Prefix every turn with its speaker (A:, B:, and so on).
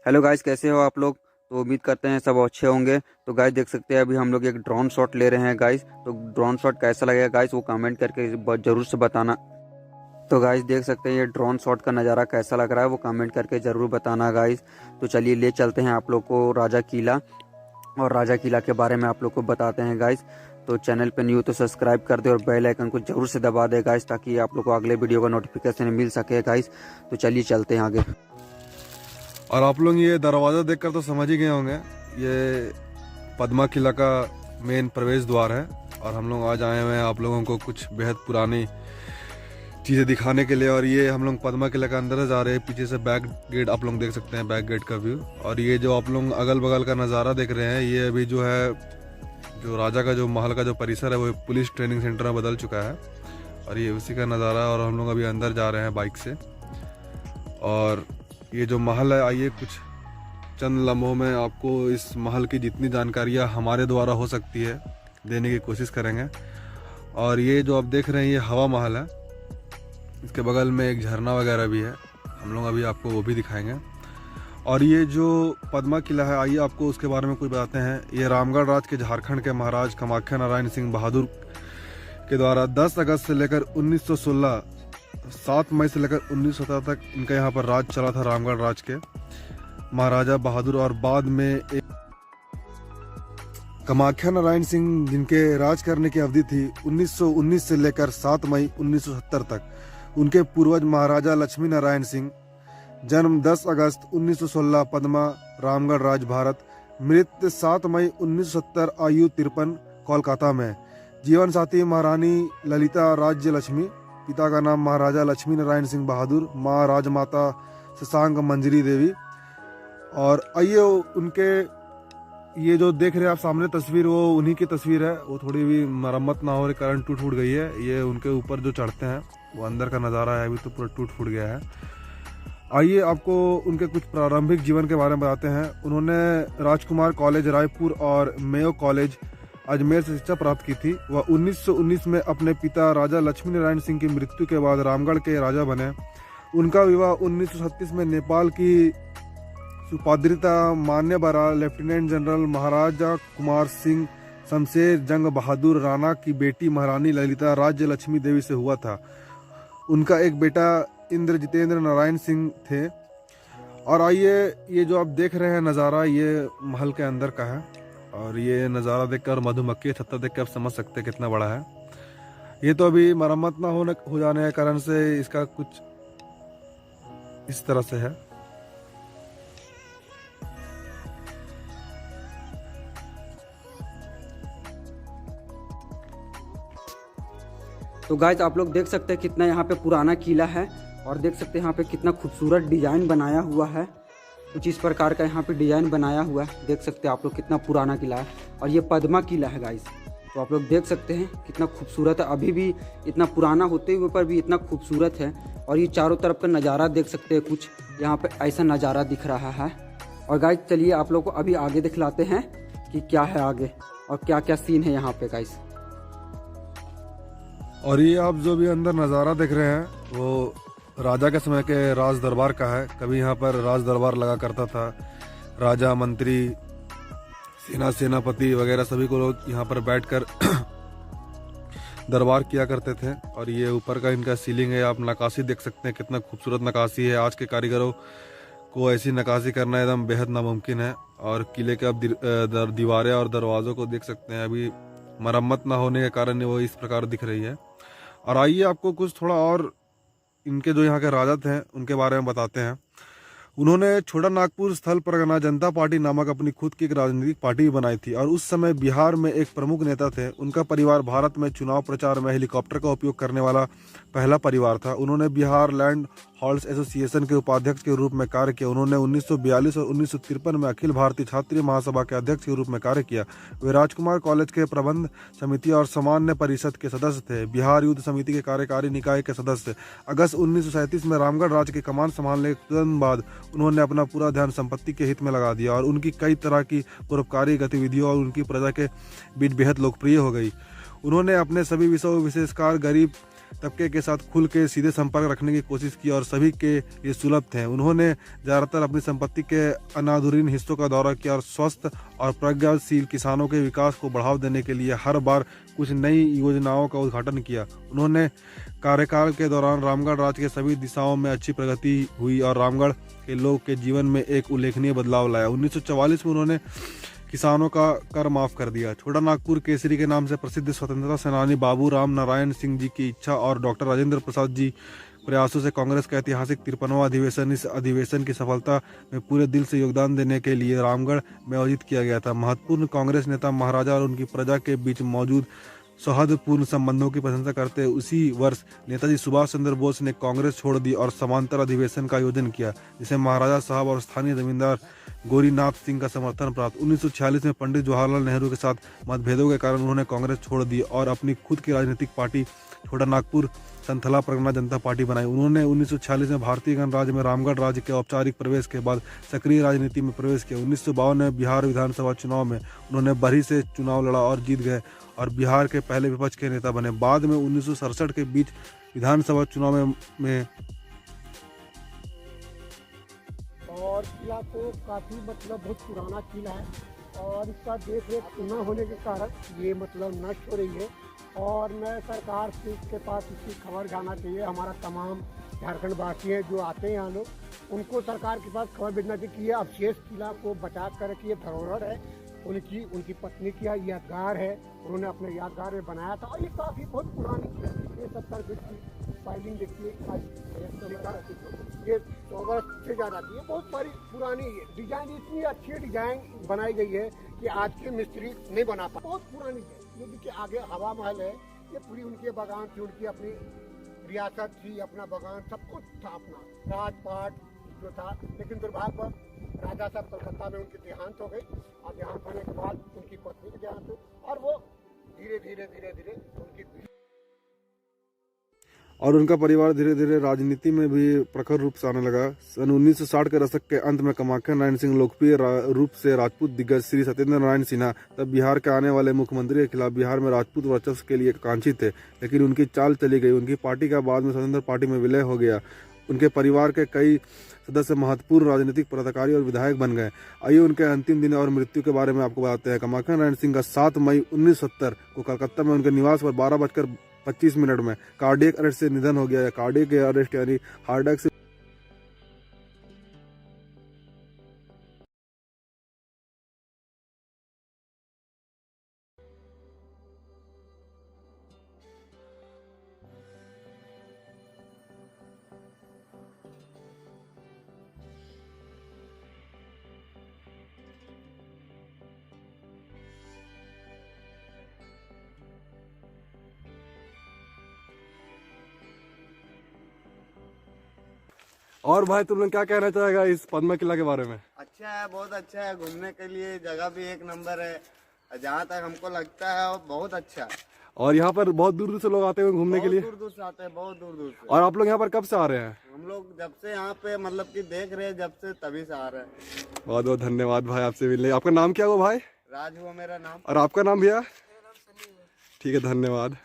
A: Hello guys, कैसे हो आप लोग। तो उम्मीद करते हैं सब अच्छे होंगे। तो गाइस देख सकते हैं अभी हम लोग एक ड्रोन शॉट ले रहे हैं गाइस। तो ड्रोन शॉट कैसा लगेगा गाइस वो कमेंट करके जरूर से बताना। तो गाइस देख सकते हैं ये ड्रोन शॉट का नज़ारा कैसा लग रहा है वो कमेंट करके ज़रूर बताना गाइस। तो चलिए ले चलते हैं आप लोग को राजा किला, और राजा किला के बारे में आप लोग को बताते हैं गाइस। तो चैनल पे न्यू तो सब्सक्राइब कर दे और बेल आइकन को जरूर से दबा दे गाइस, ताकि आप लोग को अगले वीडियो का नोटिफिकेशन मिल सके गाइस। तो चलिए चलते हैं आगे।
B: और आप लोग ये दरवाज़ा देखकर तो समझ ही गए होंगे, ये पद्मा किला का मेन प्रवेश द्वार है। और हम लोग आज आए हुए हैं आप लोगों को कुछ बेहद पुरानी चीज़ें दिखाने के लिए। और ये हम लोग पद्मा किला के अंदर जा रहे हैं। पीछे से बैक गेट आप लोग देख सकते हैं, बैक गेट का व्यू। और ये जो आप लोग अगल बगल का नज़ारा देख रहे हैं, ये अभी जो है जो राजा का जो महल का जो परिसर है वो पुलिस ट्रेनिंग सेंटर में बदल चुका है। और ये उसी का नज़ारा है। और हम लोग अभी अंदर जा रहे हैं बाइक से। और ये जो महल है, आइए कुछ चंद लम्हों में आपको इस महल की जितनी जानकारियाँ हमारे द्वारा हो सकती है देने की कोशिश करेंगे। और ये जो आप देख रहे हैं ये हवा महल है। इसके बगल में एक झरना वगैरह भी है, हम लोग अभी आपको वो भी दिखाएंगे। और ये जो पद्मा किला है, आइए आपको उसके बारे में कुछ बताते हैं। ये रामगढ़ राज के झारखंड के महाराज कामाख्या नारायण सिंह बहादुर के द्वारा 10 अगस्त से लेकर 1916, 7 मई से लेकर 1917 तक इनका यहाँ पर राज चला था, रामगढ़ राज के महाराजा बहादुर। और बाद में एक कामाख्या नारायण सिंह जिनके राज करने की अवधि थी 1919 से लेकर 7 मई 1970 तक। उनके पूर्वज महाराजा लक्ष्मी नारायण सिंह, जन्म 10 अगस्त 1916, पद्मा, रामगढ़ राज, भारत। मृत्यु 7 मई 1970, आयु 53, कोलकाता में। जीवन साथी महारानी ललिता राज्य लक्ष्मी। पिता का नाम महाराजा लक्ष्मी नारायण सिंह बहादुर, माँ राजमाता शशांक मंजरी देवी। और आइए उनके ये जो देख रहे हैं आप सामने तस्वीर, वो उन्हीं की तस्वीर है। वो थोड़ी भी मरम्मत ना होने के कारण टूट फूट गई है। ये उनके ऊपर जो चढ़ते हैं वो अंदर का नज़ारा है, अभी तो पूरा टूट फूट गया है। आइए आपको उनके कुछ प्रारंभिक जीवन के बारे में बताते हैं। उन्होंने राजकुमार कॉलेज रायपुर और मेयो कॉलेज अजमेर से शिक्षा प्राप्त की थी। वह 1919 में अपने पिता राजा लक्ष्मी नारायण सिंह की मृत्यु के बाद रामगढ़ के राजा बने। उनका विवाह 1936 में नेपाल की सुपाद्रिता मान्य बरा लेफ्टिनेंट जनरल महाराजा कुमार सिंह शमशेर जंग बहादुर राणा की बेटी महारानी ललिता राज्य लक्ष्मी देवी से हुआ था। उनका एक बेटा इंद्र जितेंद्र नारायण सिंह थे। और आइए ये जो आप देख रहे हैं नज़ारा, ये महल के अंदर का है। और ये नज़ारा देखकर मधुमक्खी छत्ता देख कर आप समझ सकते हैं कितना बड़ा है। ये तो अभी मरम्मत ना हो जाने के कारण से इसका कुछ इस तरह से है।
A: तो गाइस आप लोग देख सकते हैं कितना यहाँ पे पुराना किला है, और देख सकते हैं यहाँ पे कितना खूबसूरत डिजाइन बनाया हुआ है। कुछ इस प्रकार का यहाँ पे डिजाइन बनाया हुआ है, देख सकते हैं आप लोग कितना पुराना किला है। और ये पद्मा किला है गाइस। तो आप लोग देख सकते हैं कितना खूबसूरत है, अभी भी इतना पुराना होते हुए पर भी इतना खूबसूरत है। और ये चारों तरफ का नज़ारा देख सकते हैं, कुछ यहाँ पे ऐसा नज़ारा दिख रहा है। और गाइस चलिए आप लोग को अभी आगे दिखलाते हैं कि क्या है आगे और क्या क्या सीन है यहाँ पे गाइस।
B: और ये आप जो भी अंदर नज़ारा देख रहे हैं वो राजा के समय के राज दरबार का है। कभी यहाँ पर राज दरबार लगा करता था। राजा, मंत्री, सेनापति वगैरह सभी को लोग यहाँ पर बैठकर दरबार किया करते थे। और ये ऊपर का इनका सीलिंग है, आप नक्काशी देख सकते हैं कितना खूबसूरत नक्काशी है। आज के कारीगरों को ऐसी नक्काशी करना एकदम बेहद नामुमकिन है। और किले के आप दीवारें और दरवाज़ों को देख सकते हैं, अभी मरम्मत ना होने के कारण वो इस प्रकार दिख रही है। और आइए आपको कुछ थोड़ा और इनके जो यहाँ के राजा थे उनके बारे में बताते हैं। उन्होंने छोटा नागपुर स्थल परगना जनता पार्टी नामक अपनी खुद की एक राजनीतिक पार्टी भी बनाई थी। और उस समय बिहार में एक प्रमुख नेता थे। उनका परिवार भारत में चुनाव प्रचार में हेलीकॉप्टर का उपयोग करने वाला पहला परिवार था। उन्होंने बिहार लैंड हॉल्स एसोसिएशन के उपाध्यक्ष के रूप में कार्य किया। उन्होंने 1942 और 1953 में अखिल भारतीय छात्रीय महासभा के अध्यक्ष के रूप में कार्य किया। वे राजकुमार कॉलेज के प्रबंध समिति और सामान्य परिषद के सदस्य थे। बिहार युद्ध समिति के कार्यकारी निकाय के सदस्य। अगस्त 1937 में रामगढ़ राज्य की कमान संभालने के तुरंत बाद उन्होंने अपना पूरा ध्यान संपत्ति के हित में लगा दिया। और उनकी कई तरह की परोपकारी गतिविधियों और उनकी प्रजा के बीच बेहद लोकप्रिय हो गई। उन्होंने अपने सभी विषयों विशेषकर गरीब तबके के साथ खुल के सीधे संपर्क रखने की कोशिश की और सभी के लिए सुलभ थे। उन्होंने ज़्यादातर अपनी संपत्ति के अनाधुरीन हिस्सों का दौरा किया और स्वस्थ और प्रज्ञाशील किसानों के विकास को बढ़ावा देने के लिए हर बार कुछ नई योजनाओं का उद्घाटन किया। उन्होंने कार्यकाल के दौरान रामगढ़ राज्य के सभी दिशाओं में अच्छी प्रगति हुई और रामगढ़ के लोग के जीवन में एक उल्लेखनीय बदलाव लाया। 1944 में उन्होंने किसानों का कर माफ कर दिया। छोटा नागपुर केसरी के नाम से प्रसिद्ध स्वतंत्रता सेनानी बाबू राम नारायण सिंह जी की इच्छा और डॉक्टर राजेंद्र प्रसाद जी प्रयासों से कांग्रेस का ऐतिहासिक 53वां अधिवेशन इस अधिवेशन की सफलता में पूरे दिल से योगदान देने के लिए रामगढ़ में आयोजित किया गया था। महत्वपूर्ण कांग्रेस नेता महाराजा और उनकी प्रजा के बीच मौजूद सौहार्दपूर्ण संबंधों की प्रशंसा करते हुए उसी वर्ष नेताजी सुभाष चंद्र बोस ने कांग्रेस छोड़ दी और समांतर अधिवेशन का आयोजन किया, जिसे महाराजा साहब और स्थानीय जमींदार गौरीनाथ सिंह का समर्थन प्राप्त। 1946 में पंडित जवाहरलाल नेहरू के साथ मतभेदों के कारण उन्होंने कांग्रेस छोड़ दी और अपनी खुद की राजनीतिक पार्टी छोटा नागपुर संथला परगना जनता पार्टी बनाई। उन्होंने 1946 में भारतीय गणराज्य में रामगढ़ राज्य के औपचारिक प्रवेश के बाद सक्रिय राजनीति में प्रवेश किया। 1952 में बिहार विधानसभा चुनाव में उन्होंने बरही से चुनाव लड़ा और जीत गए और बिहार के पहले विपक्ष के नेता बने। बाद में 1967 के बीच विधानसभा चुनाव में
C: और किला तो काफ़ी मतलब बहुत पुराना किला है और इसका देख रेख न होने के कारण ये मतलब नष्ट हो रही है और मैं सरकार से इसके पास इसकी खबर जाना चाहिए। हमारा तमाम झारखंड वासी हैं जो आते हैं यहाँ लोग, उनको सरकार के पास खबर भेजना चाहिए कि ये अवशेष किला को बचा कर रखी है, धरोहर है उनकी पत्नी की यादगार है, उन्होंने अपने यादगार में बनाया था और ये काफ़ी बहुत पुरानी ये 70 फीट की फाइलिंग देखिए, ये 100 से ज़्यादा की है, बहुत सारी पुरानी है। डिजाइन इतनी अच्छी डिजाइन बनाई गई है कि आज के मिस्त्री नहीं बना पाए, बहुत पुरानी है। ये देखिए आगे हवा महल है, ये पूरी उनके बागान थी, उनकी अपनी रियासत थी, अपना बागान सब कुछ था, अपना राजपाट जो था। लेकिन दुर्भाग्य राजा साहब कलकत्ता में उनकी देहांत हो गई और देहांत होने के बाद उनकी पत्नी की देहांत हुई और वो धीरे धीरे उनकी
B: और उनका परिवार धीरे धीरे राजनीति में भी प्रखर रूप से आने लगा। सन 1960 के दशक के अंत में कामाख्या नारायण सिंह लोकप्रिय रूप से राजपूत दिग्गज श्री सत्येंद्र नारायण सिन्हा तब बिहार के आने वाले मुख्यमंत्री के खिलाफ बिहार में राजपूत वर्चस्व के लिए कांक्षित थे, लेकिन उनकी चाल चली गई। उनकी पार्टी का बाद में स्वतंत्र पार्टी में विलय हो गया। उनके परिवार के कई सदस्य महत्वपूर्ण राजनीतिक पदाधिकारी और विधायक बन गए। आइए उनके अंतिम दिन और मृत्यु के बारे में आपको बताते हैं। कामाख्या नारायण सिंह का 7 मई 1970 को कलकत्ता में उनके निवास पर 12:25 में कार्डियक अरेस्ट से निधन हो गया। कार्डियक अरेस्ट यानी हार्ट अटैक से और भाई तुम लोग क्या कहना चाहेगा इस पद्मा किला के बारे में?
D: अच्छा है, बहुत अच्छा है, घूमने के लिए जगह भी एक नंबर है। जहाँ तक हमको लगता है बहुत अच्छा है।
B: और यहाँ पर बहुत दूर दूर से लोग आते हैं घूमने के लिए?
D: दूर दूर से आते हैं, बहुत दूर दूर से।
B: और आप लोग यहाँ पर कब से आ रहे हैं?
D: हम लोग जब से यहाँ पे मतलब कि देख रहे हैं, जब से तभी से आ रहे हैं।
B: बहुत बहुत धन्यवाद भाई आपसे मिलने। आपका नाम क्या हुआ भाई?
D: राज हुआ मेरा नाम।
B: और आपका नाम भैया? ठीक है, धन्यवाद।